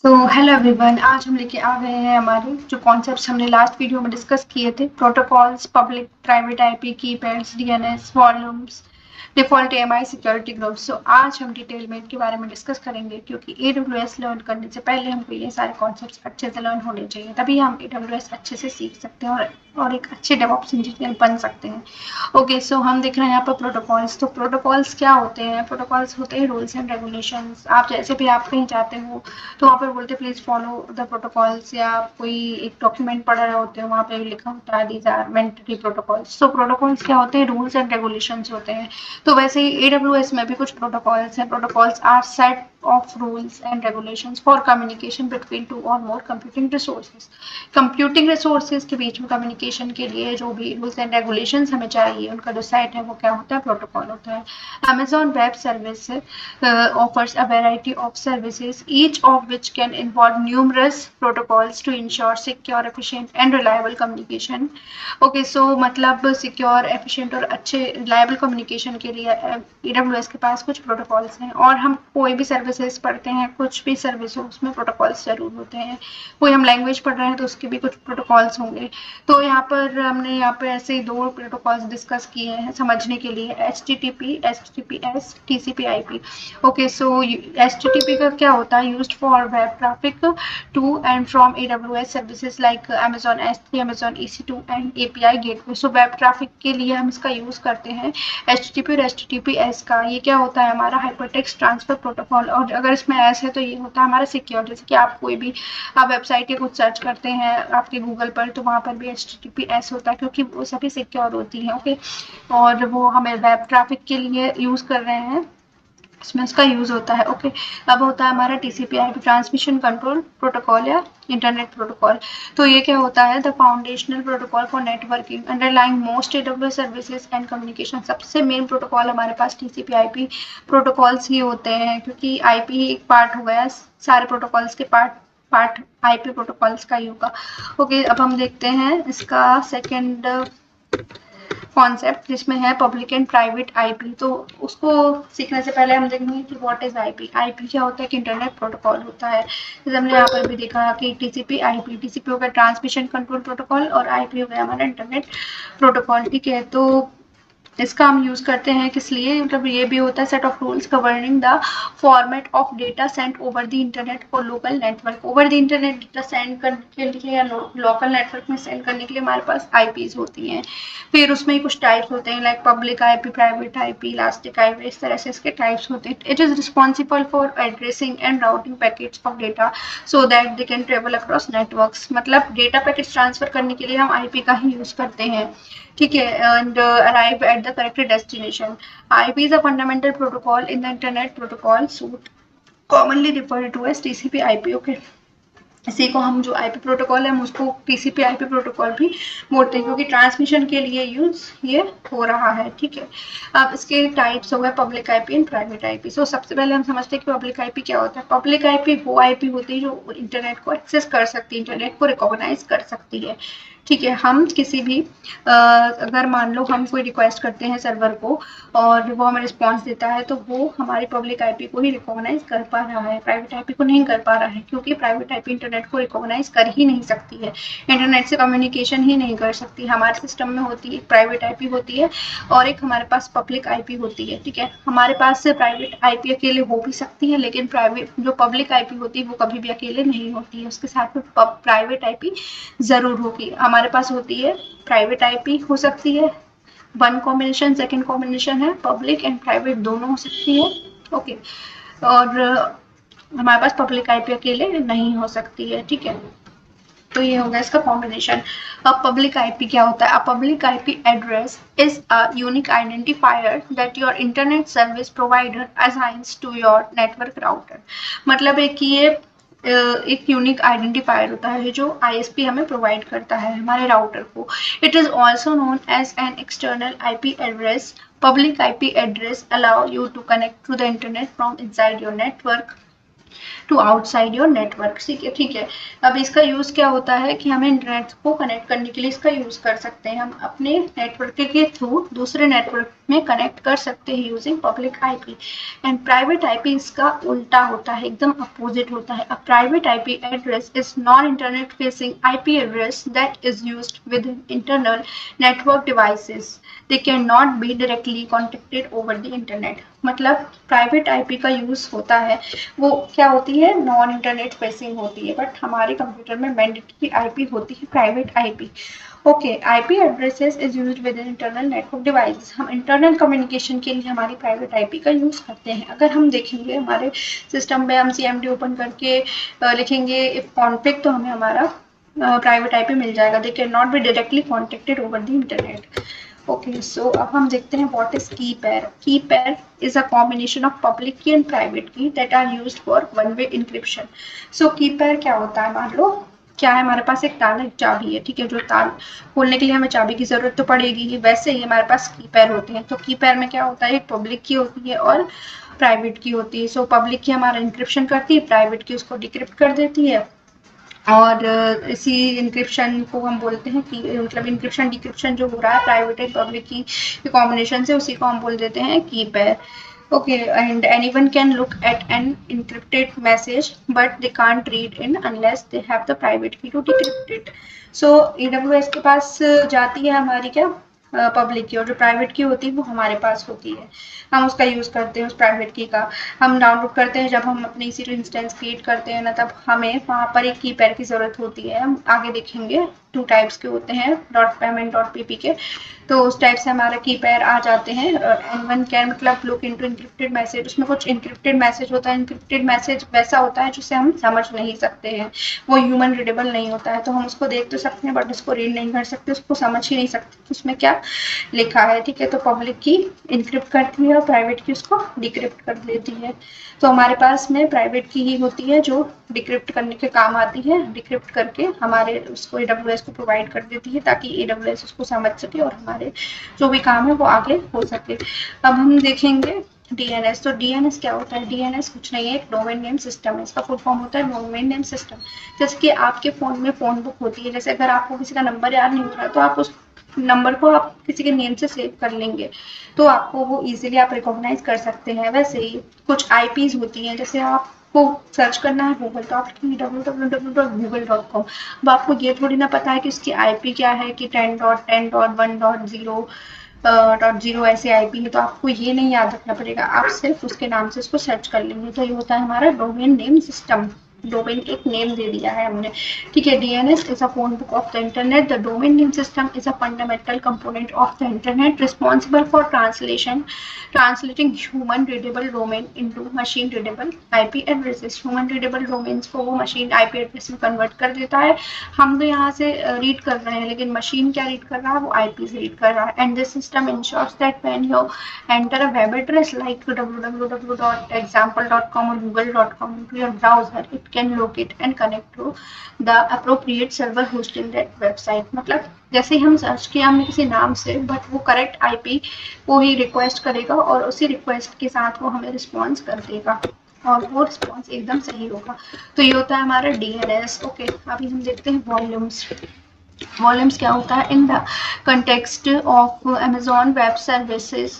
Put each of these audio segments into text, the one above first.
Hello everyone, आज हम लेके आ गए हैं हमारे जो कॉन्सेप्ट्स हमने लास्ट वीडियो में डिस्कस किए थे। Protocols, public private IP, key pairs, DNS, volumes, default AMI, security groups. आज हम डिटेल में इनके बारे में डिस्कस करेंगे, क्योंकि एडब्ल्यूएस लर्न करने से पहले हमको ये सारे कॉन्सेप्ट्स अच्छे से लर्न होने चाहिए, तभी हम एडब्ल्यूएस अच्छे से सीख सकते हैं और एक अच्छे डेवऑप्स इंजीनियर बन सकते हैं। ओके, सो हम देख रहे हैं यहाँ पर प्रोटोकॉल्स। तो प्रोटोकॉल्स क्या होते हैं? प्रोटोकॉल्स होते हैं रूल्स एंड रेगुलेशंस। आप जैसे भी आप कहीं जाते हो तो वहाँ पे बोलते प्लीज फॉलो द प्रोटोकॉल्स, या कोई एक डॉक्यूमेंट पढ़ रहे होते हैं वहाँ पे लिखा होता है दीज आर मैंडेटरी प्रोटोकॉल्स। तो प्रोटोकॉल्स क्या होते हैं? रूल्स एंड रेगुलेशंस होते हैं। तो वैसे ही एडब्ल्यूएस में भी कुछ प्रोटोकॉल्स हैं। Protocols are set of rules and regulations for communication between two or more computing resources. Computing resources के बीच में कम्युनिकेशन के लिए जो भी रूल्स एंड रेगुलेशंस हमें चाहिए, उनका जो सेट है वो क्या होता है? प्रोटोकॉल होता है। Amazon Web Service offers a variety of services, each of which can involve numerous protocols to ensure secure, efficient and reliable communication. Okay, so मतलब सिक्योर, एफिशिएंट और अच्छे रिलायबल कम्युनिकेशन के लिए AWS के पास कुछ प्रोटोकॉल्स हैं। और हम कोई भी सर्विसेज पढ़ते हैं, कुछ भी सर्विस हो उसमें प्रोटोकॉल्स जरूर होते हैं। कोई हम लैंग्वेज पढ़ रहे हैं तो उसके भी कुछ प्रोटोकॉल्स होंगे। तो यहाँ पर हमने यहाँ पे ऐसे ही दो प्रोटोकॉल्स डिस्कस किए हैं समझने के लिए, HTTP, HTTPS, TCP/IP। Okay, so HTTP का क्या होता है? Used for web traffic to and from AWS services like Amazon S3, Amazon EC2 and API gateway. So web traffic के लिए हम इसका यूज करते हैं HTTP और HTTPS का। ये क्या होता है? हमारा हाइपरटेक्स्ट ट्रांसफर प्रोटोकॉल। और अगर इसमें S है तो ये होता है हमारा सिक्योर। जैसे कि आप कोई भी आप वेबसाइट के कुछ सर्च करते हैं आपके गूगल पर, तो वहाँ पर भी HTTPS होता है, क्योंकि वो सभी सिक्योर होती है। ओके, और वो हमें वेब ट्रैफिक के लिए यूज कर रहे हैं, इसमें उसका यूज होता है। ओके, अब होता है हमारा TCP/IP, ट्रांसमिशन कंट्रोल प्रोटोकॉल या इंटरनेट प्रोटोकॉल। तो ये क्या होता है? The foundational protocol for networking underlying most AWS services and communication. सबसे मेन प्रोटोकॉल हमारे पास TCP/IP प्रोटोकॉल्स ही होते हैं, क्योंकि IP ही एक पार्ट हो गया सारे प्रोटोकॉल्स के पार्ट IP प्रोटोकॉल्स का ही होगा। ओके, अब हम देखते हैं इसका सेकेंड कॉन्सेप्ट, जिसमें है पब्लिक एंड प्राइवेट आईपी। तो उसको सीखने से पहले हम देखेंगे कि व्हाट इज आईपी। आईपी क्या होता है? कि इंटरनेट प्रोटोकॉल होता है। जैसे हमने यहाँ पर भी देखा कि TCP/IP, TCP हो गया ट्रांसमिशन कंट्रोल प्रोटोकॉल, और आईपी हो गया हमारा इंटरनेट प्रोटोकॉल। ठीक है, तो इसका हम यूज करते हैं किस लिए? मतलब ये भी होता है set of rules governing the format of data send over the internet और local network. Over the internet data send करने के लिए या लोकल नेटवर्क में सेंड करने के लिए हमारे पास आईपीज होती हैं। फिर उसमें कुछ टाइप्स होते हैं, like public IP, private IP, elastic IP, इस तरह से इसके टाइप्स होते हैं। It is responsible for addressing and routing packets of data so that they can travel across networks. मतलब डेटा पैकेट्स ट्रांसफर करने के लिए हम आईपी का ही यूज करते हैं। ठीक है, and arrive at the correct destination. IP is a fundamental protocol in the internet protocol suit commonly referred to as TCP/IP। Okay, इसी को हम जो आईपी प्रोटोकॉल है हम उसको TCP/IP प्रोटोकॉल भी बोलते हैं, क्योंकि ट्रांसमिशन के लिए यूज ये हो रहा है। ठीक है, अब इसके टाइप्स हो गए public IP and private IP. So सबसे पहले हम समझते हैं कि पब्लिक आईपी क्या होता है। पब्लिक आईपी वो आईपी होती है जो इंटरनेट को एक्सेस कर सकती है, इंटरनेट को रिकॉग्नाइज कर सकती है। ठीक है, हम किसी भी अगर मान लो हम कोई रिक्वेस्ट करते हैं सर्वर को और वो हमें रिस्पॉन्स देता है, तो वो हमारी पब्लिक आईपी को ही रिकॉग्नाइज कर पा रहा है, प्राइवेट आईपी को नहीं कर पा रहा है, क्योंकि प्राइवेट आईपी इंटरनेट को रिकॉग्नाइज कर ही नहीं सकती है, इंटरनेट से कम्युनिकेशन ही नहीं कर सकती। हमारे सिस्टम में होती है प्राइवेट आईपी होती है और एक हमारे पास पब्लिक आईपी होती है। ठीक है, हमारे पास से प्राइवेट आईपी अकेले हो भी सकती है, लेकिन प्राइवेट जो पब्लिक आईपी होती है वो कभी भी अकेले नहीं होती है, उसके साथ में प्राइवेट आईपी जरूर होगी। हमारे पास होती है प्राइवेट आईपी हो सकती है वन कॉम्बिनेशन, सेकेंड कॉम्बिनेशन है पब्लिक एंड प्राइवेट दोनों हो सकती है। ओके, और हमारे पास पब्लिक आईपी अकेले नहीं हो सकती है। ठीक है, तो ये होगा इसका कॉम्बिनेशन। अब पब्लिक आईपी क्या होता है? A public IP address is a unique identifier that your internet service provider assigns to your network router. मतलब है कि ये एक यूनिक आइडेंटिफायर होता है जो आईएसपी हमें प्रोवाइड करता है हमारे राउटर को। It is also known as an external IP address. Public IP address allow you to connect to the internet from inside your network. To outside your network. ठीक है। अब इसका यूज क्या होता है कि हमें इंटरनेट को कनेक्ट करने के लिए इसका यूज कर सकते हैं, हम अपने नेटवर्क के थ्रू दूसरे नेटवर्क में कनेक्ट कर सकते हैं using public IP. And private IP इसका उल्टा होता है, एकदम अपोजिट होता है। A private IP address is non internet facing IP address that is used with internal network devices, they can not be directly contacted over the internet. मतलब private IP का use होता है, वो क्या होती है, नॉन इंटरनेट फेसिंग होती है, बट हमारे कंप्यूटर में मैंडेटरी आईपी होती है private IP. Okay, IP addresses is used with internal network devices. हम इंटरनल कम्युनिकेशन के लिए हमारी प्राइवेट आईपी का यूज करते हैं। अगर हम देखेंगे हमारे सिस्टम में, हम सीएमडी ओपन करके लिखेंगे इफ कॉन्फ्लिक्ट, तो हमें हमारा प्राइवेट आईपी मिल जाएगा। They can not be directly contacted over the internet. Okay, so अब हम देखते हैं what is key pair. Key pair is a combination of public key and private key that are used for one-way encryption. So की pair क्या होता है, मान लो क्या है, हमारे पास एक ताला एक चाबी है, ठीक है, जो ताला खोलने के लिए हमें चाबी की जरूरत तो पड़ेगी ही, वैसे ही हमारे पास की पेयर होते हैं। तो की पेयर में क्या होता है, एक पब्लिक की होती है और प्राइवेट की होती है। सो पब्लिक की हमारा इंक्रिप्शन करती है, प्राइवेट की उसको डिक्रिप्ट कर देती है। और इसी इंक्रिप्शन को हम बोलते हैं कि मतलब इंक्रिप्शन डिक्रिप्शन जो हो रहा है प्राइवेट एंड पब्लिक की कॉम्बिनेशन से, उसी को हम बोल देते हैं की pair. Okay, and anyone can look at an encrypted message, but they can't read in unless they have the private key to decrypt it. So AWS के पास जाती है हमारी क्या, पब्लिक की, और जो प्राइवेट की होती है वो हमारे पास होती है। हम उसका यूज करते हैं, उस प्राइवेट की का हम डाउनलोड करते हैं। जब हम अपने EC2 इंस्टेंस क्रिएट करते हैं ना, तब हमें वहाँ पर एक की पेयर की जरूरत होती है। हम आगे देखेंगे 2 टाइप्स के होते हैं, .pem एंड .pp के। तो उस टाइप से हमारा की पेयर आ जाते हैं। एनीवन कैन मतलब लुक इनटू इंक्रिप्टेड मैसेज, उसमें कुछ इंक्रिप्टेड मैसेज होता है। इंक्रिप्टेड मैसेज वैसा होता है जिसे हम समझ नहीं सकते हैं, वो ह्यूमन रीडेबल नहीं होता है। तो हम उसको देख तो सकते हैं बट उसको रीड नहीं कर सकते, उसको समझ ही नहीं सकते कि उसमें क्या लिखा है। ठीक है, तो पब्लिक की इंक्रिप्ट करती है और प्राइवेट की उसको डिक्रिप्ट कर देती है। तो हमारे पास में प्राइवेट की ही होती है जो डिक्रिप्ट करने के काम आती है, डिक्रिप्ट करके हमारे उसको AWS को प्रोवाइड कर देती है ताकि AWS उसको समझ सके और हमारे जो भी काम है वो आगे हो सके। अब हम देखेंगे DNS। तो DNS क्या होता है, DNS कुछ नहीं है, एक डोमेन नेम सिस्टम है। इसका फुल फॉर्म होता है डोमेन नेम सिस्टम। जैसे कि आपके फोन में फोन बुक होती है, जैसे अगर आपको किसी का नंबर याद नहीं हो रहा तो आप उस नंबर को आप किसी के नेम से सेव कर लेंगे, तो आपको वो इजीली आप रिकॉग्नाइज कर सकते हैं। वैसे ही कुछ IPs होती हैं, जैसे आपको सर्च करना है www.google.com, अब आपको ये थोड़ी ना पता है कि उसकी IP क्या है, कि 10.10.1.0 ऐसे IP है, तो आपको ये नहीं याद रखना पड़ेगा, आप सिर्फ उसके नाम से उसको सर्च कर लेंगे। तो ये होता है हमारा डोमेन नेम सिस्टम। डोमेन एक नेम दे दिया है हमने। ठीक है, DNS is a phone book of the internet. The domain name system is a fundamental component of the internet responsible for translating human readable domain into machine readable IP addresses. Human readable domains को वो machine IP address में convert कर देता है। हम तो यहाँ से रीड कर रहे हैं, लेकिन मशीन क्या रीड कर रहा है, वो IP से रीड कर रहा है। And this system ensures that when you enter a web address like www.example.com or google.com into your browser, it can locate and connect to the appropriate server hosting that website। मतलब जैसे ही हम search किया हमने किसी नाम से, but वो correct IP को ही रिक्वेस्ट करेगा और उसी रिक्वेस्ट के साथ वो हमें रिस्पॉन्स कर देगा और वो रिस्पॉन्स एकदम सही होगा। तो ये होता है हमारा DNS। ओके, अभी हम देखते हैं वॉल्यूम्स। वॉल्यूम्स क्या होता है, in the context of Amazon web services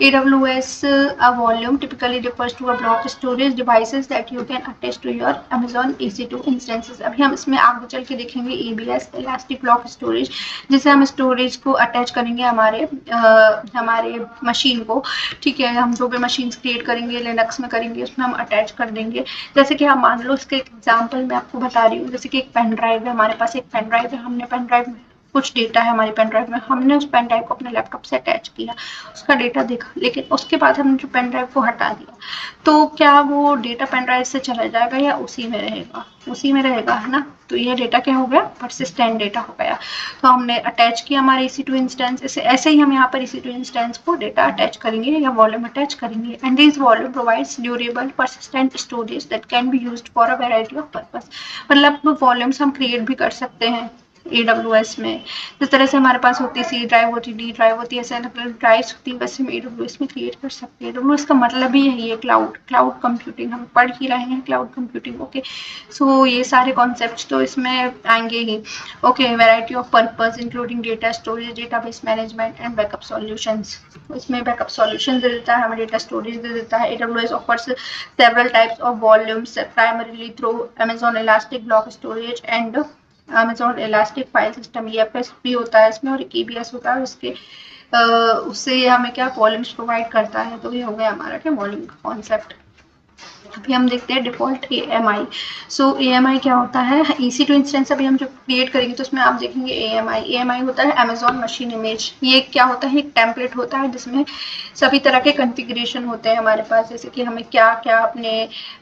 AWS, a volume typically refers to a block storage devices that you can attach to your Amazon EC2 instances। अभी हम इसमें आगे चल के देखेंगे EBS इलास्टिक ब्लॉक स्टोरेज, जिसे हम स्टोरेज को अटैच करेंगे हमारे मशीन को। ठीक है, हम जो भी मशीन क्रिएट करेंगे लिनक्स में करेंगे, उसमें हम अटैच कर देंगे। जैसे कि हम मान लो इसके एग्जाम्पल मैं आपको बता रही हूँ, जैसे कि एक पेन ड्राइव है, हमारे पास एक पेन ड्राइव है, हमने पेन ड्राइव में कुछ डेटा है हमारी पेन ड्राइव में, हमने उस पेन ड्राइव को अपने लैपटॉप से अटैच किया, उसका डेटा देखा, लेकिन उसके बाद हमने जो पेन ड्राइव को हटा दिया, तो क्या वो डेटा पेन ड्राइव से चला जाएगा या उसी में रहेगा? उसी में रहेगा, है ना। तो ये डेटा क्या हो गया, परसिस्टेंट डेटा हो गया। तो हमने अटैच किया हमारे EC2 इंस्टेंस, ऐसे ही हम यहाँ पर EC2 इंस्टेंस को डेटा अटैच करेंगे या वॉल्यूम अटैच करेंगे। And this volume provides durable persistent storage that can be used for a variety of purpose. मतलब वॉल्यूम्स हम क्रिएट भी कर सकते हैं, AWS में। जिस तरह से हमारे पास होती है C ड्राइव, होती है D ड्राइव, होती है ऐसे अलग अलग ड्राइव्स होती है, वैसे हम AWS में क्रिएट कर सकते हैं। AWS का मतलब ही यही है क्लाउड कंप्यूटिंग, हम पढ़ ही रहे हैं क्लाउड कंप्यूटिंग। ओके, सो ये सारे कॉन्सेप्ट तो इसमें आएंगे ही। Okay, variety of purpose including data storage, database management and backup solutions. इसमें बैकअप सॉल्यूशन दे देता है, हमें डेटा स्टोरेज दे देता है। AWS offers several types of volumes primarily through Amazon Elastic Block Storage and Amazon Elastic File System। EFS भी होता है इसमें और एक EBS होता है, उसके उससे हमें क्या वॉल्यूम्स प्रोवाइड करता है। तो ये हो गया हमारा क्या वॉल्यूम का कॉन्सेप्ट। अभी हम देखते हैं डिफॉल्ट AMI। सो AMI क्या होता है, EC2 इंस्टेंस अभी हम जो क्रिएट करेंगे तो उसमें आप देखेंगे AMI होता है अमेजॉन मशीन इमेज। ये क्या होता है, एक टेम्पलेट होता है जिसमें सभी तरह के कॉन्फ़िगरेशन होते हैं हमारे पास, जैसे कि हमें क्या क्या अपने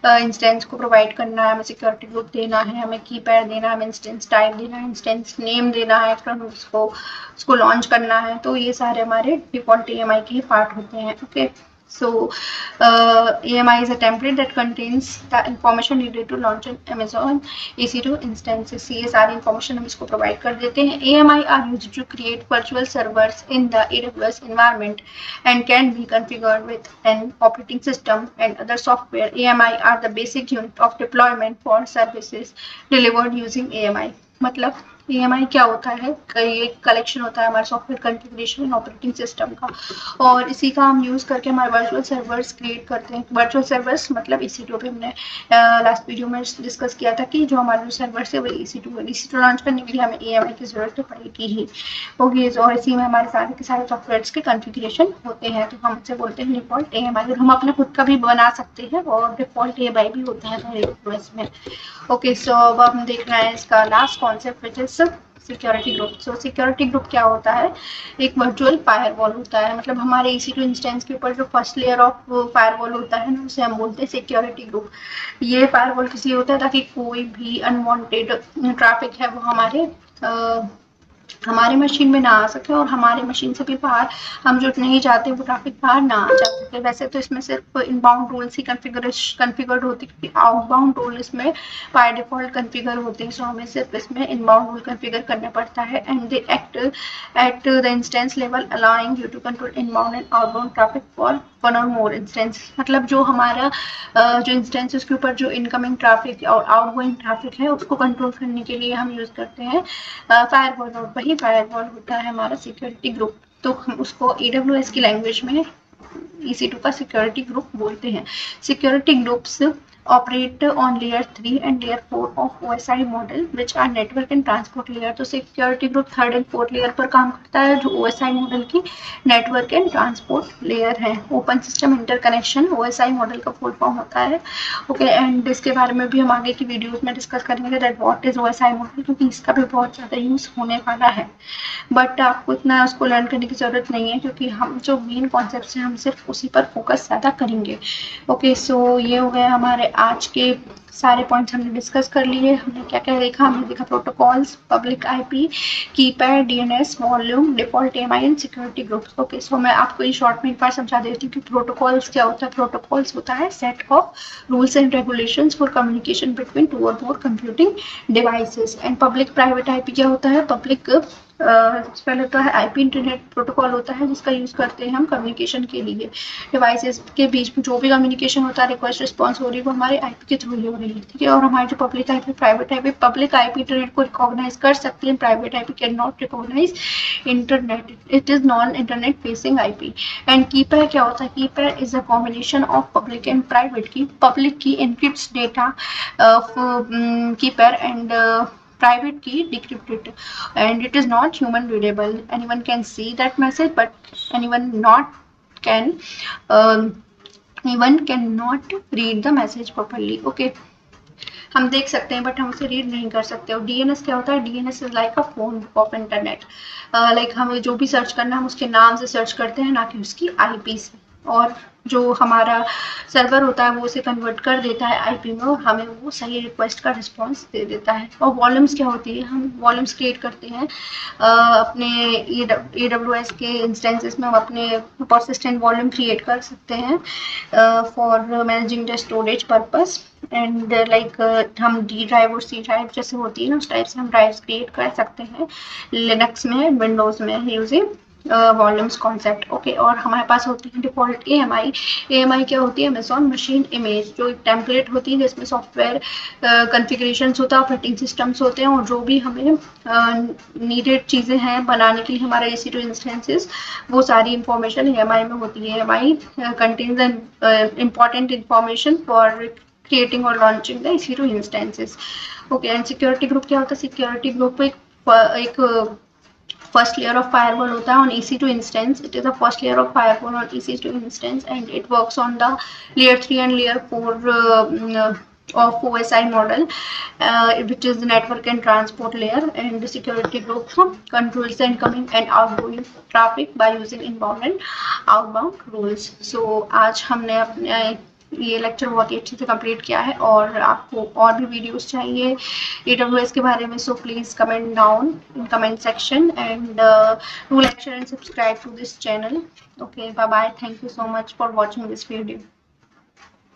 इंस्टेंस को प्रोवाइड करना है, हमें सिक्योरिटी ग्रुप देना है, हमें कीपैड देना है, हमें इंस्टेंस टाइप देना है, इंस्टेंस नेम देना है, फिर हम उसको लॉन्च करना है। तो ये सारे हमारे डिफॉल्ट AMI के ही पार्ट होते हैं। Okay, so AMI is a template that contains the information needed to launch an Amazon EC2 instances। ये सारी information हम इसको provide कर देते हैं। AMI are used to create virtual servers in the AWS environment and can be configured with an operating system and other software। AMI are the basic unit of deployment for services delivered using AMI। मतलब AMI क्या होता है, एक collection होता है हमारे software configuration and operating system का, और इसी का हम यूज़ करके हमारे वर्चुअल सर्वर्स क्रिएट करते हैं। वर्चुअल सर्वर्स मतलब EC2 पे हमने लास्ट वीडियो में डिस्कस किया था कि जो हमारे जो सर्वर्स है वो EC2 है। EC2 लॉन्च करने के लिए हमें AMI की ज़रूरत तो पड़ेगी ही। ओके, और इसी में हमारे सारे के सारे सॉफ्टवेयर्स के कॉन्फ़िगरेशन होते हैं, तो हम इसे बोलते हैं डिफॉल्ट AMI। और हम अपने खुद का भी बना सकते हैं और डिफॉल्ट AMI भी होता है हमारे AWS में। ओके, सो अब हम देख रहे हैं इसका last concept which is security group. So security group क्या होता है, एक वर्चुअल फायरवॉल होता है। मतलब हमारे EC2 इंस्टेंस के ऊपर जो फर्स्ट लेयर ऑफ फायरवॉल होता है ना, उसे हम बोलते हैं सिक्योरिटी ग्रुप। ये फायरवॉल किसी होता है ताकि कोई भी अनवांटेड ट्रैफिक है वो हमारे मशीन में ना आ सके और हमारे मशीन से भी बाहर हम जो नहीं चाहते वो ट्रैफिक बाहर ना आ जा सके। वैसे तो इसमें सिर्फ इनबाउंड रूल्स ही कॉन्फ़िगर्ड होती है, क्योंकि आउटबाउंड रूल इसमें बाय डिफॉल्ट कॉन्फ़िगर होते हैं। सो हमें सिर्फ इसमें इनबाउंड रूल कॉन्फ़िगर करना पड़ता है and they act at the instance level allowing you to control inbound and outbound traffic for one or more instance. मतलब जो हमारा जो इंस्टेंस उसके ऊपर जो इनकमिंग ट्रैफिक और आउटगोइंग ट्रैफिक है उसको कंट्रोल करने के लिए हम यूज़ करते हैं फायरवॉल। और वही फायरवॉल होता है हमारा सिक्योरिटी ग्रुप। तो हम उसको AWS की लैंग्वेज में EC2 का सिक्योरिटी ग्रुप बोलते हैं। Security groups operate on layer 3 and layer 4 of OSI model which are network and transport layer। तो security group 3rd and 4th layer पर काम करता है, जो OSI मॉडल की नेटवर्क एंड ट्रांसपोर्ट लेयर है। Open system interconnection OSI model का full form होता है। ओके, एंड इसके बारे में भी हम आगे की वीडियोस में डिस्कस करेंगे that what is OSI model, क्योंकि इसका भी बहुत ज़्यादा यूज़ होने वाला है। बट आपको इतना उसको लर्न करने की ज़रूरत नहीं है, क्योंकि हम जो मेन कॉन्सेप्ट हैं हम सिर्फ उसी पर फोकस ज़्यादा करेंगे। ओके, सो ये हो गया हमारे आज के सारे पॉइंट्स हमने डिस्कस कर लिए। हमने क्या क्या देखा, हमने देखा protocols, public IP, key pair, DNS, volume, default AMI and security groups. Okay, so मैं आपको इन शॉर्ट में एक बार समझा देती हूँ कि प्रोटोकॉल्स क्या होता है। प्रोटोकॉल्स होता है set of rules and regulations for communication between 2 और more computing devices. And public private IP क्या होता है, पब्लिक पहले होता है IP इंटरनेट प्रोटोकॉल होता है जिसका यूज़ करते हैं हम कम्युनिकेशन के लिए। डिवाइसेस के बीच में जो भी कम्युनिकेशन होता है, रिक्वेस्ट रिस्पॉन्स हो रही है, वो हमारे IP के थ्रू ही हो रही है, ठीक है। और हमारी जो public IP private IP, public IP internet को रिकॉग्नाइज कर सकती है, private IP can not recognise internet, it is non internet facing IP। And key pair क्या होता है, key pair is a combination of public and private key. Public key encrypts data of key pair and private key decrypted and it is not human readable। anyone can see that message but anyone cannot read the message properly। okay, हम देख सकते हैं but हम उसे read नहीं कर सकते। और DNS क्या होता है, DNS is like a phone of internet. Like हमें जो भी सर्च करना है हम उसके नाम से सर्च करते हैं, ना कि उसकी IP से। और जो हमारा सर्वर होता है वो उसे कन्वर्ट कर देता है आईपी में और हमें वो सही रिक्वेस्ट का रिस्पांस दे देता है। और वॉल्यूम्स क्या होती है, हम वॉल्यूम्स क्रिएट करते हैं अपने AWS के इंस्टेंसेस में। हम अपने परसिस्टेंट वॉल्यूम क्रिएट कर सकते हैं for managing the storage purpose and like हम डी ड्राइव और सी ड्राइव जैसे होती है ना, उस टाइप से हम ड्राइव्स क्रिएट कर सकते हैं लिनक्स में, विंडोज में यूजिंग वॉल्यूम्स कॉन्सेप्ट। ओके, और हमारे पास होती है डिफॉल्ट AMI क्या होती है, अमेजॉन मशीन इमेज, जो एक टेम्पलेट होती है जिसमें सॉफ्टवेयर कॉन्फ़िगरेशंस होता है, ऑपरेटिंग सिस्टम्स होते हैं और जो भी हमें नीडेड चीज़ें हैं बनाने के लिए हमारे EC2 इंस्टेंसेस, वो सारी इंफॉर्मेशन AMI में होती है। AMI contains an important information for creating or launching the EC2 instances. Okay, and security group क्या होता है, security group एक first layer of firewall होता है on EC2 instance. It is the first layer of firewall on EC2 instance and it works on the layer 3 and layer 4 of OSI model, which is the network and transport layer, and the security group controls the incoming and outgoing traffic by using inbound and outbound rules. So आज हमने अपने ये lecture बहुत ही अच्छे से complete किया है और आपको और भी वीडियोस चाहिए AWS के बारे में, so please comment down in comment section and do like share and subscribe to this channel. Okay, bye bye, thank you so much for watching this video.